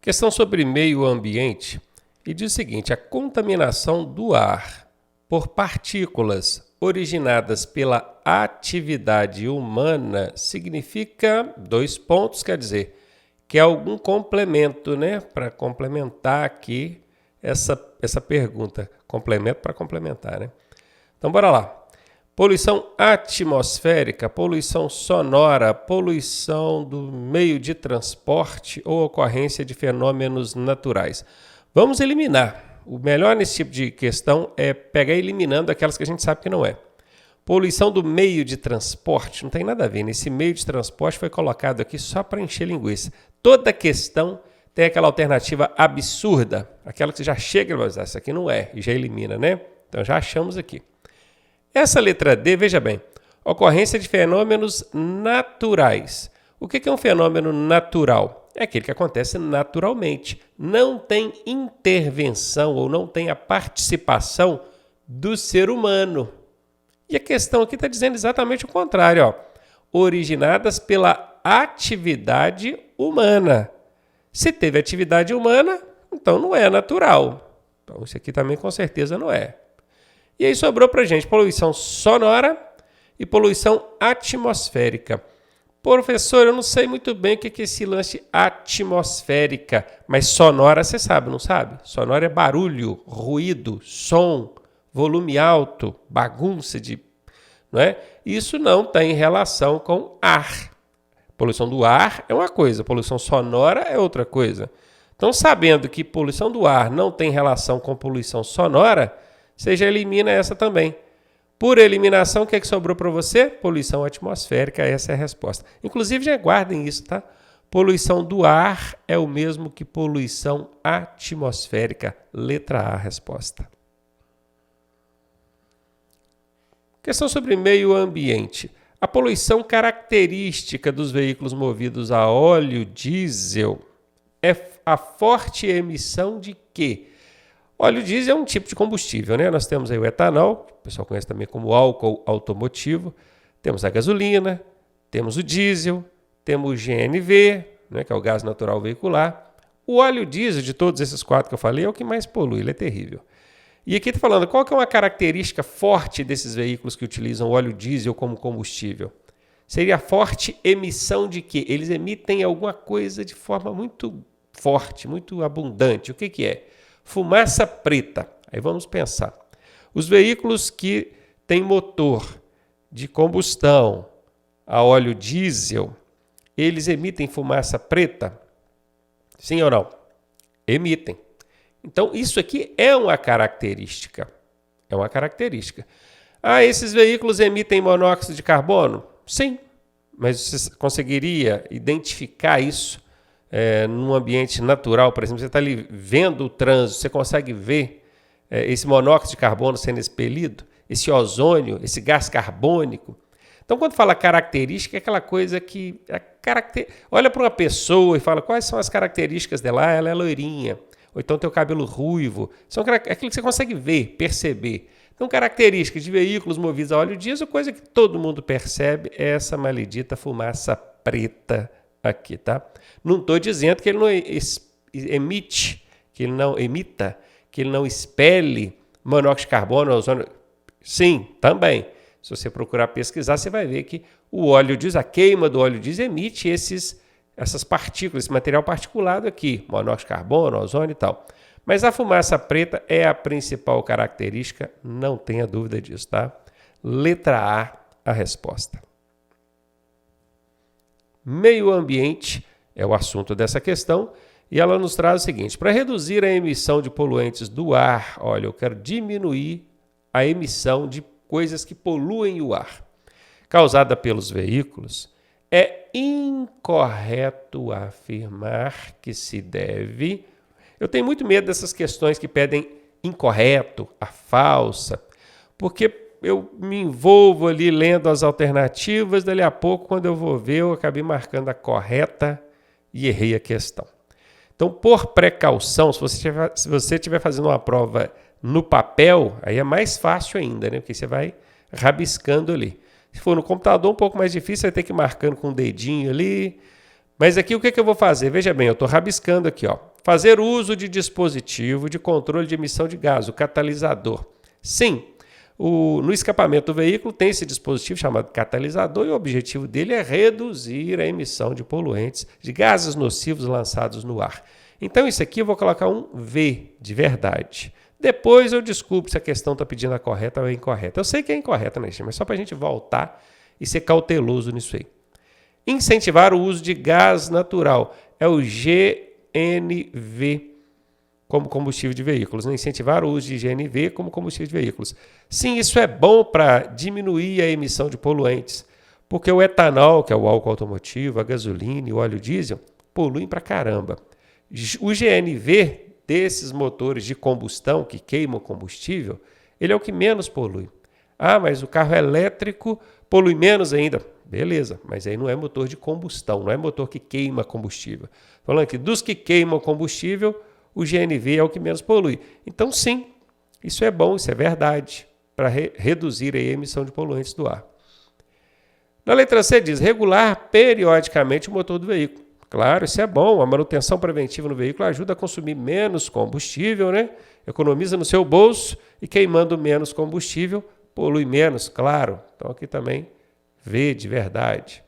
Questão sobre meio ambiente e diz o seguinte: a contaminação do ar por partículas originadas pela atividade humana significa 2 pontos, quer dizer, que é algum complemento, né? Para complementar aqui essa pergunta. Complemento para complementar, né? Então, bora lá. Poluição atmosférica, poluição sonora, poluição do meio de transporte ou ocorrência de fenômenos naturais. Vamos eliminar. O melhor nesse tipo de questão é pegar eliminando aquelas que a gente sabe que não é. Poluição do meio de transporte, não tem nada a ver. Nesse meio de transporte foi colocado aqui só para encher linguiça. Toda questão tem aquela alternativa absurda, aquela que você já chega e fala, essa aqui não é, e já elimina, né? Então já achamos aqui. Essa letra D, veja bem, ocorrência de fenômenos naturais. O que é um fenômeno natural? É aquele que acontece naturalmente. Não tem intervenção ou não tem a participação do ser humano. E a questão aqui está dizendo exatamente o contrário. Ó. Originadas pela atividade humana. Se teve atividade humana, então não é natural. Então isso aqui também com certeza não é. E aí sobrou para a gente poluição sonora e poluição atmosférica. Professor, eu não sei muito bem o que é esse lance atmosférica, mas sonora você sabe, não sabe? Sonora é barulho, ruído, som, volume alto, bagunça de... não é? Isso não tem relação com ar. Poluição do ar é uma coisa, poluição sonora é outra coisa. Então, sabendo que poluição do ar não tem relação com poluição sonora, você já elimina essa também. Por eliminação, o que é que sobrou para você? Poluição atmosférica, essa é a resposta. Inclusive, já guardem isso, tá? Poluição do ar é o mesmo que poluição atmosférica. Letra A, resposta. Questão sobre meio ambiente. A poluição característica dos veículos movidos a óleo diesel é a forte emissão de quê? Óleo diesel é um tipo de combustível, né? Nós temos aí o etanol, o pessoal conhece também como álcool automotivo, temos a gasolina, temos o diesel, temos o GNV, né, que é o gás natural veicular. O óleo diesel, de todos esses 4 que eu falei, é o que mais polui, ele é terrível. E aqui está falando, qual que é uma característica forte desses veículos que utilizam óleo diesel como combustível? Seria a forte emissão de quê? Eles emitem alguma coisa de forma muito forte, muito abundante. O que que é? Fumaça preta. Aí vamos pensar. Os veículos que têm motor de combustão a óleo diesel, eles emitem fumaça preta? Sim ou não? Emitem. Então, isso aqui é uma característica. É uma característica. Ah, esses veículos emitem monóxido de carbono? Sim. Mas você conseguiria identificar isso num ambiente natural, por exemplo, você está ali vendo o trânsito, você consegue ver esse monóxido de carbono sendo expelido, esse ozônio, esse gás carbônico. Então, quando fala característica, é aquela coisa que... olha para uma pessoa e fala quais são as características dela. Ah, ela é loirinha, ou então tem o cabelo ruivo. São aquilo que você consegue ver, perceber. Então, características de veículos movidos a óleo diesel, coisa que todo mundo percebe, é essa maledita fumaça preta aqui, tá? Não estou dizendo que ele não emite, que ele não emita, que ele não expele monóxido de carbono, ozônio. Sim, também. Se você procurar pesquisar, você vai ver que o óleo diesel, a queima do óleo diesel emite essas partículas, esse material particulado aqui, monóxido de carbono, ozônio e tal. Mas a fumaça preta é a principal característica, não tenha dúvida disso, tá? Letra A, a resposta. Meio ambiente é o assunto dessa questão e ela nos traz o seguinte: para reduzir a emissão de poluentes do ar, olha, eu quero diminuir a emissão de coisas que poluem o ar, causada pelos veículos, é incorreto afirmar que se deve... Eu tenho muito medo dessas questões que pedem incorreto, a falsa, porque eu me envolvo ali lendo as alternativas, dali a pouco, quando eu vou ver, eu acabei marcando a correta e errei a questão. Então, por precaução, se você estiver fazendo uma prova no papel, aí é mais fácil ainda, né? Porque você vai rabiscando ali. Se for no computador, um pouco mais difícil, você vai ter que ir marcando com o dedinho ali. Mas aqui, o que eu vou fazer? Veja bem, eu estou rabiscando aqui, ó. fazer uso de dispositivo de controle de emissão de gás, o catalisador. Sim, no escapamento do veículo tem esse dispositivo chamado catalisador e o objetivo dele é reduzir a emissão de poluentes, de gases nocivos lançados no ar. Então isso aqui eu vou colocar um V de verdade. Depois eu descubro se a questão está pedindo a correta ou a incorreta. Eu sei que é incorreta, né, mas só para a gente voltar e ser cauteloso nisso aí. Incentivar o uso de gás natural é o GNV como combustível de veículos. Né? Incentivar o uso de GNV como combustível de veículos. Sim, isso é bom para diminuir a emissão de poluentes, porque o etanol, que é o álcool automotivo, a gasolina e o óleo diesel, poluem pra caramba. O GNV desses motores de combustão que queimam combustível, ele é o que menos polui. Ah, mas o carro elétrico polui menos ainda. Beleza, mas aí não é motor de combustão, não é motor que queima combustível. Falando que dos que queimam combustível, o GNV é o que menos polui. Então, sim, isso é bom, isso é verdade, para reduzir a emissão de poluentes do ar. Na letra C diz, regular periodicamente o motor do veículo. Claro, isso é bom, a manutenção preventiva no veículo ajuda a consumir menos combustível, né? Economiza no seu bolso e queimando menos combustível, polui menos, claro. Então aqui também V de verdade.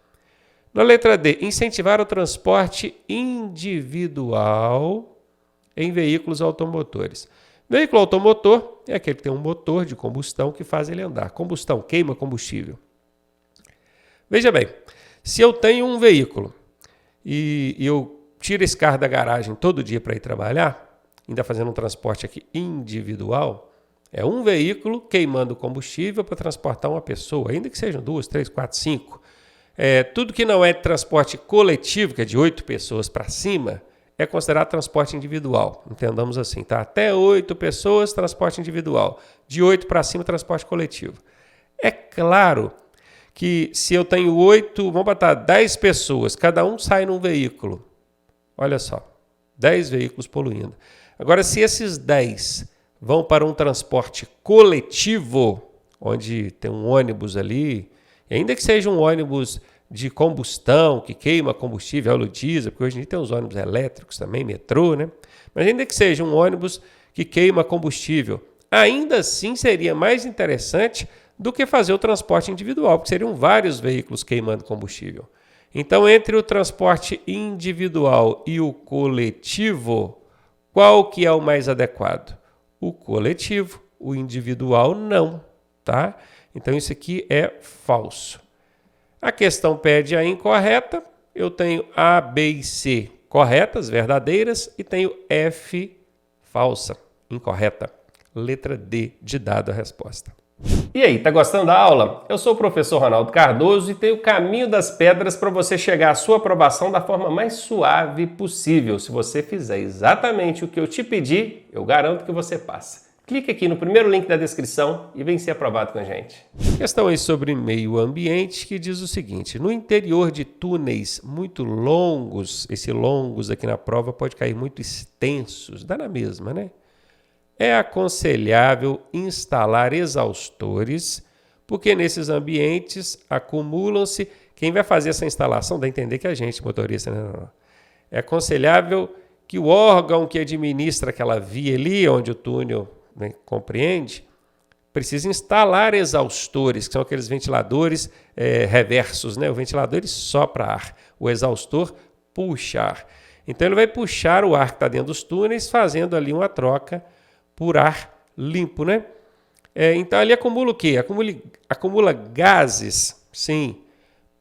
Na letra D, incentivar o transporte individual em veículos automotores. Veículo automotor é aquele que tem um motor de combustão que faz ele andar. Combustão, queima combustível. Veja bem, se eu tenho um veículo e eu tiro esse carro da garagem todo dia para ir trabalhar, ainda fazendo um transporte aqui individual, é um veículo queimando combustível para transportar uma pessoa, ainda que sejam 2, 3, 4, 5. Tudo que não é transporte coletivo, que é de 8 pessoas para cima, é considerado transporte individual. Entendamos assim, tá? Até 8 pessoas, transporte individual. De 8 para cima, transporte coletivo. É claro que se eu tenho 8, vamos botar 10 pessoas, cada um sai num veículo. Olha só, 10 veículos poluindo. Agora, se esses 10 vão para um transporte coletivo, onde tem um ônibus ali, ainda que seja um ônibus de combustão, que queima combustível, óleo diesel, porque hoje em dia tem os ônibus elétricos também, metrô, né? Mas ainda que seja um ônibus que queima combustível, ainda assim seria mais interessante do que fazer o transporte individual, porque seriam vários veículos queimando combustível. Então, entre o transporte individual e o coletivo, qual que é o mais adequado? O coletivo, o individual não, tá? Então, isso aqui é falso. A questão pede a incorreta, eu tenho A, B e C corretas, verdadeiras, e tenho F falsa, incorreta. Letra D de dado a resposta. E aí, tá gostando da aula? Eu sou o professor Ronaldo Cardoso e tenho o caminho das pedras para você chegar à sua aprovação da forma mais suave possível. Se você fizer exatamente o que eu te pedi, eu garanto que você passa. Clique aqui no primeiro link da descrição e vem ser aprovado com a gente. Questão aí sobre meio ambiente que diz o seguinte: no interior de túneis muito longos, esse longos aqui na prova pode cair muito extensos, dá na mesma, né? É aconselhável instalar exaustores, porque nesses ambientes acumulam-se. Quem vai fazer essa instalação dá a entender que a gente, motorista, não. É aconselhável que o órgão que administra aquela via ali, onde o túnel compreende, precisa instalar exaustores, que são aqueles ventiladores reversos, né? O ventilador ele sopra ar, o exaustor puxa ar. Então ele vai puxar o ar que está dentro dos túneis, fazendo ali uma troca por ar limpo, né? Então ali acumula o quê? Acumula gases, sim,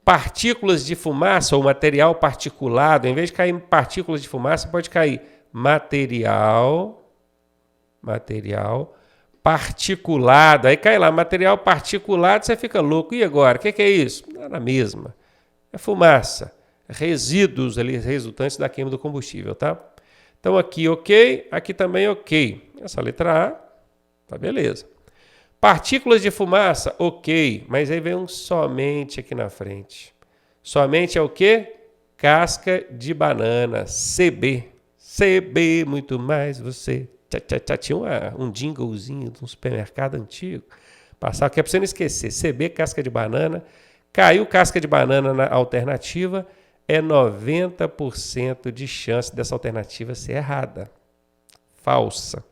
partículas de fumaça ou material particulado. Em vez de cair partículas de fumaça, pode cair material particulado. Aí cai lá, material particulado, você fica louco. E agora? O que é isso? Não é na mesma. É fumaça, resíduos ali resultantes da queima do combustível, tá? Então aqui ok, aqui também ok. Essa letra A, tá beleza. Partículas de fumaça, ok, mas aí vem um somente aqui na frente. Somente é o quê? Casca de banana, CB. CB, muito mais você. Tinha um jinglezinho de um supermercado antigo. Passava, que é para você não esquecer. CB, casca de banana. Caiu casca de banana na alternativa. é 90% de chance dessa alternativa ser errada, falsa.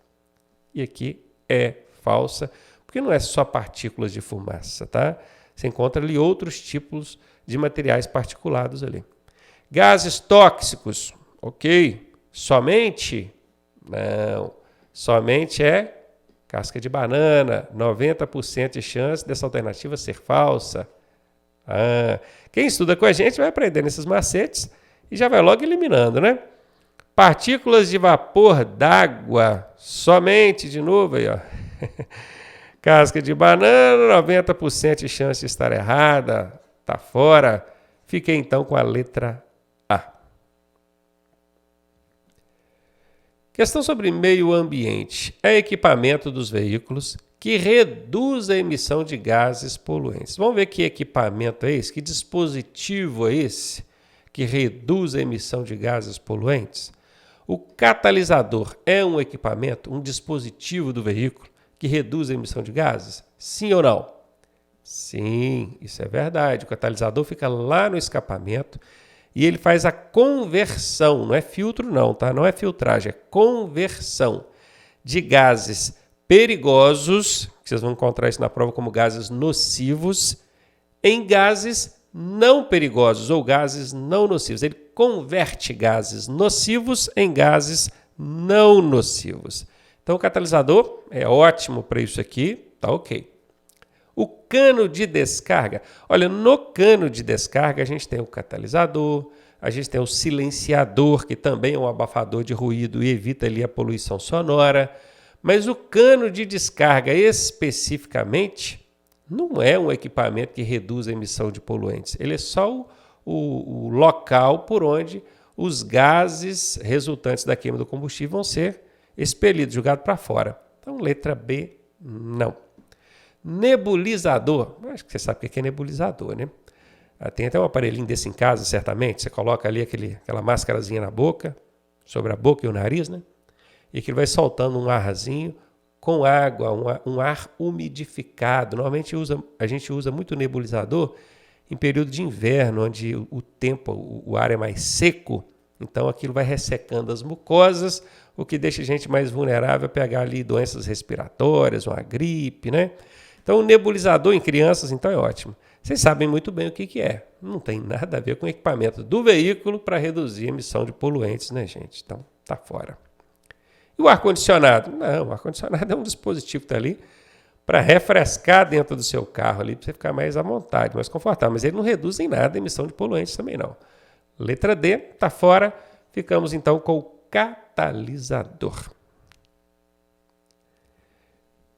E aqui é falsa, porque não é só partículas de fumaça, tá? Você encontra ali outros tipos de materiais particulados ali. Gases tóxicos, ok. Somente? Não. Somente é casca de banana, 90% de chance dessa alternativa ser falsa. Quem estuda com a gente vai aprendendo esses macetes e já vai logo eliminando, né? Partículas de vapor d'água, somente, de novo aí, ó. Casca de banana, 90% de chance de estar errada, tá fora. Fiquei então com a letra A. Questão sobre meio ambiente. É equipamento dos veículos que reduz a emissão de gases poluentes. Vamos ver que equipamento é esse, que dispositivo é esse que reduz a emissão de gases poluentes? O catalisador é um equipamento, um dispositivo do veículo que reduz a emissão de gases? Sim ou não? Sim, isso é verdade. O catalisador fica lá no escapamento e ele faz a conversão, não é filtro não, tá? Não é filtragem, é conversão de gases perigosos, que vocês vão encontrar isso na prova como gases nocivos, em gases não perigosos ou gases não nocivos. Ele converte gases nocivos em gases não nocivos. Então, o catalisador é ótimo para isso aqui, tá ok. O cano de descarga. Olha, no cano de descarga a gente tem o catalisador, a gente tem o silenciador, que também é um abafador de ruído e evita ali a poluição sonora. Mas o cano de descarga especificamente não é um equipamento que reduz a emissão de poluentes. Ele é só o local por onde os gases resultantes da queima do combustível vão ser expelidos, jogados para fora. Então, letra B, não. Nebulizador. Acho que você sabe o que é nebulizador, né? Tem até um aparelhinho desse em casa, certamente. Você coloca ali aquela máscarazinha na boca, sobre a boca e o nariz, né? E que ele vai soltando um arzinho com água, um ar umidificado. Normalmente a gente usa muito nebulizador em período de inverno, onde o ar é mais seco. Então aquilo vai ressecando as mucosas, o que deixa a gente mais vulnerável a pegar ali doenças respiratórias, uma gripe, né? Então o nebulizador em crianças então é ótimo. Vocês sabem muito bem o que é. Não tem nada a ver com o equipamento do veículo para reduzir a emissão de poluentes, né, gente? Então tá fora. E o ar-condicionado? Não, o ar-condicionado é um dispositivo que está ali para refrescar dentro do seu carro ali, para você ficar mais à vontade, mais confortável. Mas ele não reduz em nada a emissão de poluentes também não. Letra D, está fora. Ficamos então com o catalisador.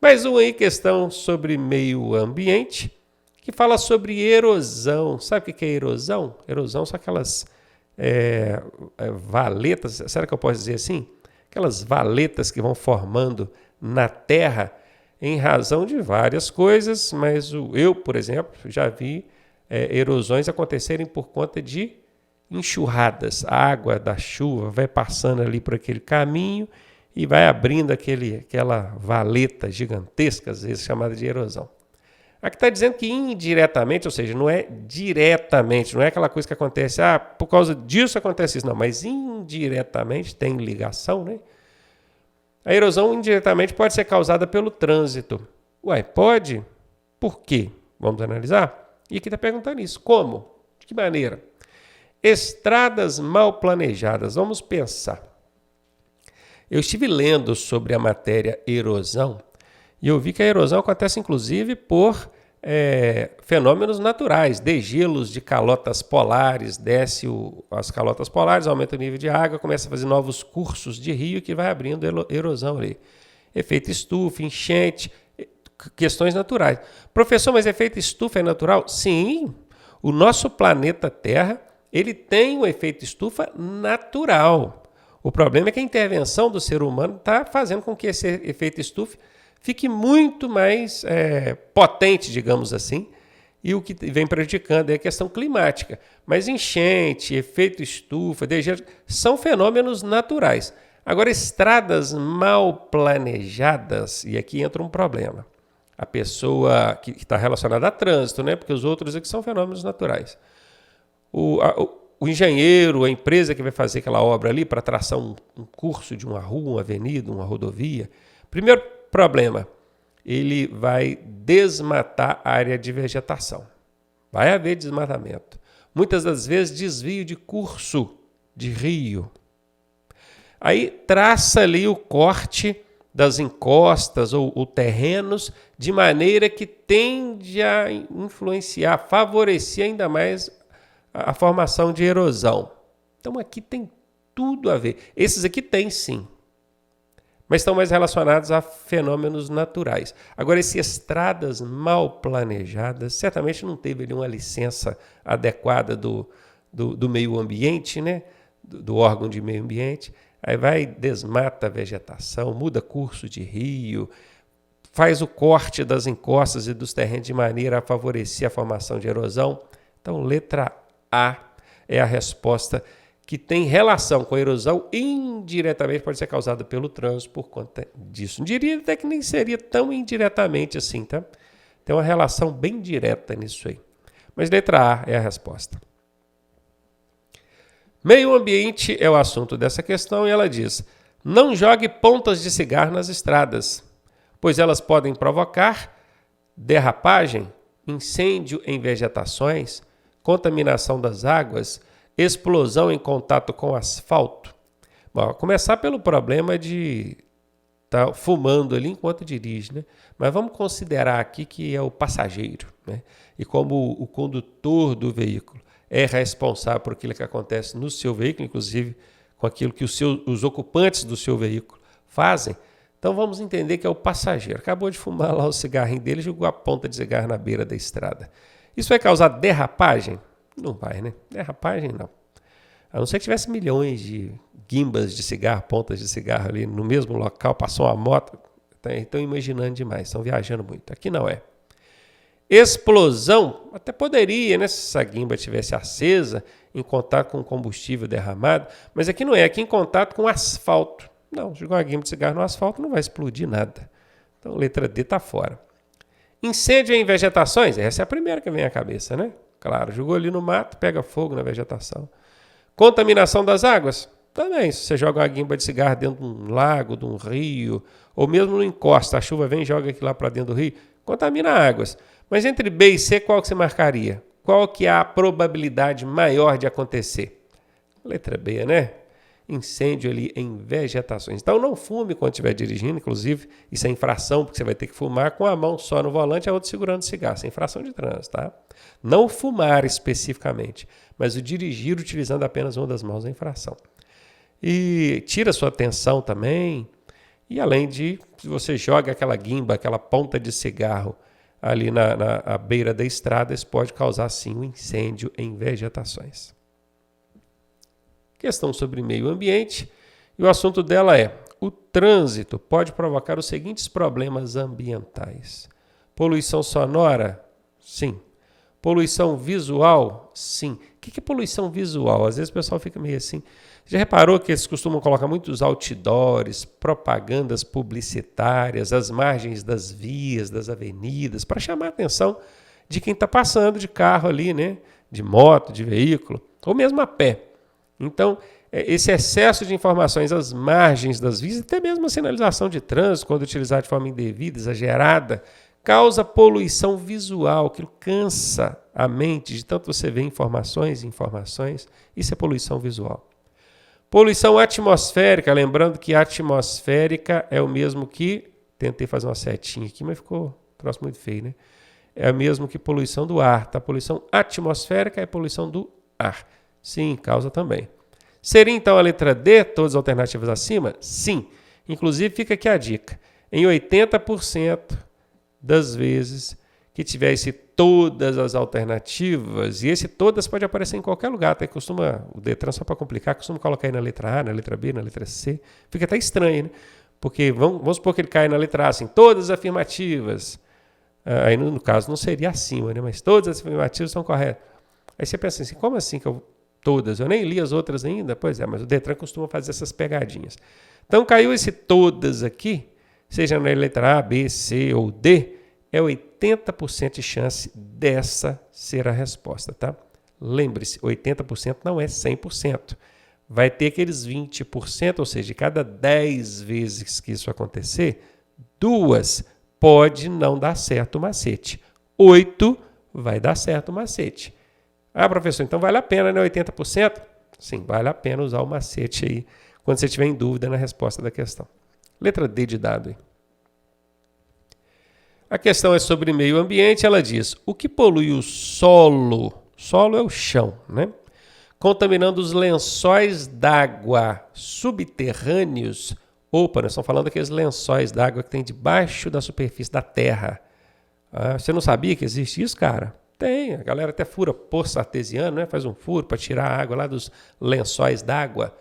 Mais uma aí, questão sobre meio ambiente, que fala sobre erosão. Sabe o que é erosão? Erosão são aquelas valetas, será que eu posso dizer assim? Aquelas valetas que vão formando na terra em razão de várias coisas, mas eu, por exemplo, já vi erosões acontecerem por conta de enxurradas. A água da chuva vai passando ali por aquele caminho e vai abrindo aquela valeta gigantesca, às vezes chamada de erosão. Aqui está dizendo que indiretamente, ou seja, não é diretamente, não é aquela coisa que acontece, por causa disso acontece isso, não, mas indiretamente tem ligação, né? A erosão indiretamente pode ser causada pelo trânsito. Ué, pode? Por quê? Vamos analisar? E aqui está perguntando isso. Como? De que maneira? Estradas mal planejadas. Vamos pensar. Eu estive lendo sobre a matéria erosão e eu vi que a erosão acontece inclusive por fenômenos naturais, degelos de calotas polares, desce as calotas polares, aumenta o nível de água, começa a fazer novos cursos de rio que vai abrindo erosão ali. Efeito estufa, enchente, questões naturais. Professor, mas efeito estufa é natural? Sim, o nosso planeta Terra ele tem um efeito estufa natural. O problema é que a intervenção do ser humano está fazendo com que esse efeito estufa fique muito mais potente, digamos assim, e o que vem prejudicando é a questão climática. Mas enchente, efeito estufa, degelo, são fenômenos naturais. Agora, estradas mal planejadas, e aqui entra um problema. A pessoa que está relacionada a trânsito, né? Porque os outros aqui são fenômenos naturais. o engenheiro, a empresa que vai fazer aquela obra ali para traçar um curso de uma rua, uma avenida, uma rodovia, primeiro problema, ele vai desmatar a área de vegetação. Vai haver desmatamento. Muitas das vezes desvio de curso de rio. Aí traça ali o corte das encostas ou terrenos de maneira que tende a influenciar, favorecer ainda mais a formação de erosão. Então aqui tem tudo a ver. Esses aqui tem sim, mas estão mais relacionados a fenômenos naturais. Agora, essas estradas mal planejadas, certamente não teve ali uma licença adequada do meio ambiente, né? Do órgão de meio ambiente. Aí vai, desmata a vegetação, muda curso de rio, faz o corte das encostas e dos terrenos de maneira a favorecer a formação de erosão. Então, letra A é a resposta que tem relação com a erosão e indiretamente pode ser causada pelo trânsito por conta disso. Não diria até que nem seria tão indiretamente assim, tá? Tem uma relação bem direta nisso aí. Mas letra A é a resposta. Meio ambiente é o assunto dessa questão e ela diz: não jogue pontas de cigarro nas estradas, pois elas podem provocar derrapagem, incêndio em vegetações, contaminação das águas, explosão em contato com asfalto. Bom, começar pelo problema de estar fumando ali enquanto dirige, né? Mas vamos considerar aqui que é o passageiro, né? E como o condutor do veículo é responsável por aquilo que acontece no seu veículo, inclusive com aquilo que os ocupantes do seu veículo fazem. Então vamos entender que é o passageiro. Acabou de fumar lá o cigarrinho dele e jogou a ponta de cigarro na beira da estrada. Isso vai causar derrapagem? Não vai, né? Derrapagem não. A não ser que tivesse milhões de guimbas de cigarro, pontas de cigarro ali no mesmo local, passou uma moto. Estão imaginando demais, estão viajando muito. Aqui não é. Explosão, até poderia, né? Se essa guimba estivesse acesa, em contato com combustível derramado, mas aqui não é, aqui em contato com asfalto. Não, jogar uma guimba de cigarro no asfalto não vai explodir nada. Então, letra D está fora. Incêndio em vegetações, essa é a primeira que vem à cabeça, né? Claro, jogou ali no mato, pega fogo na vegetação. Contaminação das águas, também. Se você joga uma guimba de cigarro dentro de um lago, de um rio, ou mesmo no encosta, a chuva vem e joga aquilo lá para dentro do rio, contamina águas. Mas entre B e C, qual que você marcaria? Qual que é a probabilidade maior de acontecer? Letra B, né? Incêndio ali em vegetações. Então não fume quando estiver dirigindo, inclusive isso é infração, porque você vai ter que fumar com a mão só no volante e a outra segurando o cigarro. Isso é infração de trânsito, tá? Não fumar especificamente, mas o dirigir utilizando apenas uma das mãos é infração. E tira sua atenção também, e além de, se você joga aquela guimba, aquela ponta de cigarro ali na beira da estrada, isso pode causar sim um incêndio em vegetações. Questão sobre meio ambiente, e o assunto dela é: o trânsito pode provocar os seguintes problemas ambientais. Poluição sonora? Sim. Poluição visual? Sim. O que é poluição visual? Às vezes o pessoal fica meio assim. Já reparou que eles costumam colocar muitos outdoors, propagandas publicitárias, às margens das vias, das avenidas, para chamar a atenção de quem está passando de carro ali, né? De moto, de veículo, ou mesmo a pé. Então, esse excesso de informações às margens das vias, até mesmo a sinalização de trânsito, quando utilizada de forma indevida, exagerada, causa poluição visual, que cansa a mente de tanto você ver informações e informações. Isso é poluição visual. Poluição atmosférica, lembrando que atmosférica é o mesmo que, tentei fazer uma setinha aqui, mas ficou um troço muito feio, né? É o mesmo que poluição do ar, tá? Poluição atmosférica é poluição do ar. Sim, causa também. Seria então a letra D, todas as alternativas acima? Sim. Inclusive fica aqui a dica. Em 80% das vezes que tivesse todas as alternativas, e esse todas pode aparecer em qualquer lugar, até costuma, o Detran, só para complicar, costuma colocar aí na letra A, na letra B, na letra C. Fica até estranho, né? Porque vamos supor que ele cai na letra A, assim, todas as afirmativas. Aí no caso não seria acima, né? Mas todas as afirmativas são corretas. Aí você pensa assim, como assim que todas? Eu nem li as outras ainda? Pois é, mas o Detran costuma fazer essas pegadinhas. Então caiu esse todas aqui, seja na letra A, B, C ou D, é 80% de chance dessa ser a resposta, tá? Lembre-se, 80% não é 100%. Vai ter aqueles 20%, ou seja, de cada 10 vezes que isso acontecer, 2 pode não dar certo o macete. 8 vai dar certo o macete. Ah, professor, então vale a pena, né? 80%? Sim, vale a pena usar o macete aí quando você tiver em dúvida na resposta da questão. Letra D de dado aí. A questão é sobre meio ambiente. Ela diz: o que polui o solo? Solo é o chão, né? Contaminando os lençóis d'água subterrâneos. Opa, nós estamos falando daqueles lençóis d'água que tem debaixo da superfície da terra. Ah, você não sabia que existe isso, cara? Tem, a galera até fura poço artesiano, né? Faz um furo para tirar a água lá dos lençóis d'água,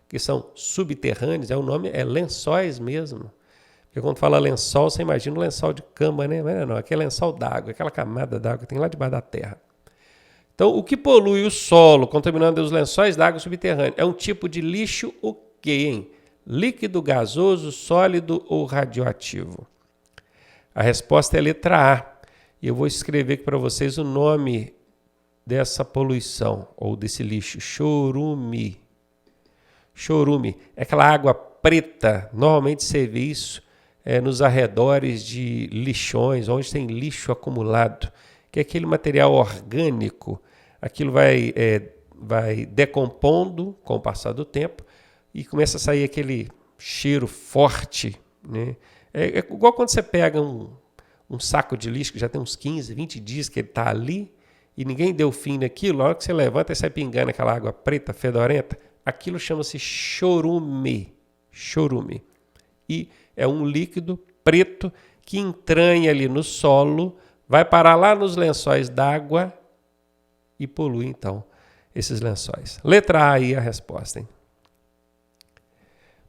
que são subterrâneos, o nome é lençóis mesmo. Porque quando fala lençol, você imagina um lençol de cama, né? Mas não, aqui é lençol d'água, aquela camada d'água que tem lá debaixo da terra. Então, o que polui o solo, contaminando os lençóis d'água subterrâneos, é um tipo de lixo o quê, hein? Líquido, gasoso, sólido ou radioativo? A resposta é a letra A. E eu vou escrever aqui para vocês o nome dessa poluição, ou desse lixo, chorume. Chorume é aquela água preta, normalmente você vê isso nos arredores de lixões, onde tem lixo acumulado, que é aquele material orgânico, aquilo vai decompondo com o passar do tempo e começa a sair aquele cheiro forte, né? É igual quando você pega um saco de lixo que já tem uns 15, 20 dias que ele está ali e ninguém deu fim naquilo, na hora que você levanta e sai pingando aquela água preta, fedorenta, aquilo chama-se chorume. Chorume. E é um líquido preto que entranha ali no solo, vai parar lá nos lençóis d'água e polui, então, esses lençóis. Letra A aí a resposta, hein?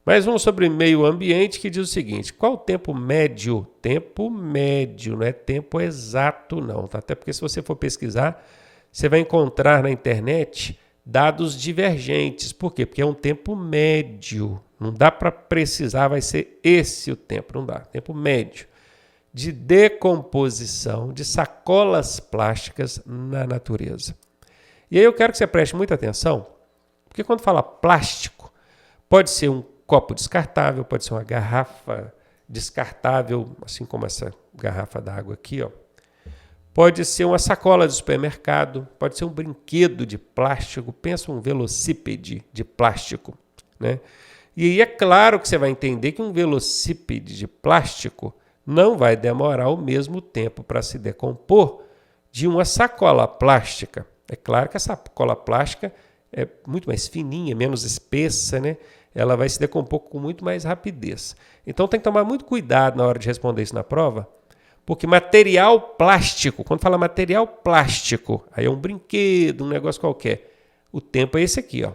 Mais um sobre meio ambiente que diz o seguinte: qual o tempo médio? Tempo médio, não é tempo exato não, tá? Até porque se você for pesquisar, você vai encontrar na internet dados divergentes. Por quê? Porque é um tempo médio. Não dá para precisar, vai ser esse o tempo, não dá. Tempo médio de decomposição de sacolas plásticas na natureza. E aí eu quero que você preste muita atenção, porque quando fala plástico, pode ser um copo descartável, pode ser uma garrafa descartável, assim como essa garrafa d'água aqui, ó. Pode ser uma sacola de supermercado, pode ser um brinquedo de plástico, pensa um velocípede de plástico, né? E aí é claro que você vai entender que um velocípede de plástico não vai demorar o mesmo tempo para se decompor de uma sacola plástica. É claro que a sacola plástica é muito mais fininha, menos espessa, né? Ela vai se decompor com muito mais rapidez. Então tem que tomar muito cuidado na hora de responder isso na prova, porque material plástico, quando fala material plástico, aí é um brinquedo, um negócio qualquer. O tempo é esse aqui, ó.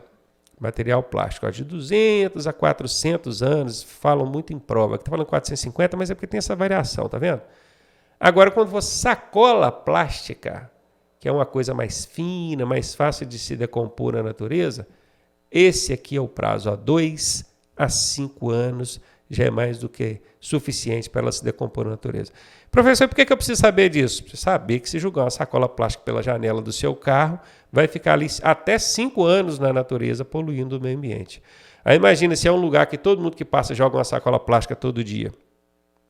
Material plástico, ó, de 200 a 400 anos, falam muito em prova. Aqui está falando 450, mas é porque tem essa variação, tá vendo? Agora, quando for sacola plástica, que é uma coisa mais fina, mais fácil de se decompor na natureza, esse aqui é o prazo, ó, 2 a 5 anos, já é mais do que suficiente para ela se decompor na natureza. Professor, por que eu preciso saber disso? Preciso saber que se jogar uma sacola plástica pela janela do seu carro, vai ficar ali até 5 anos na natureza, poluindo o meio ambiente. Aí imagina se é um lugar que todo mundo que passa joga uma sacola plástica todo dia.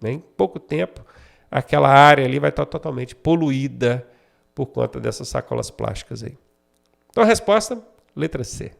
Em pouco tempo, aquela área ali vai estar totalmente poluída por conta dessas sacolas plásticas aí. Então a resposta, letra C.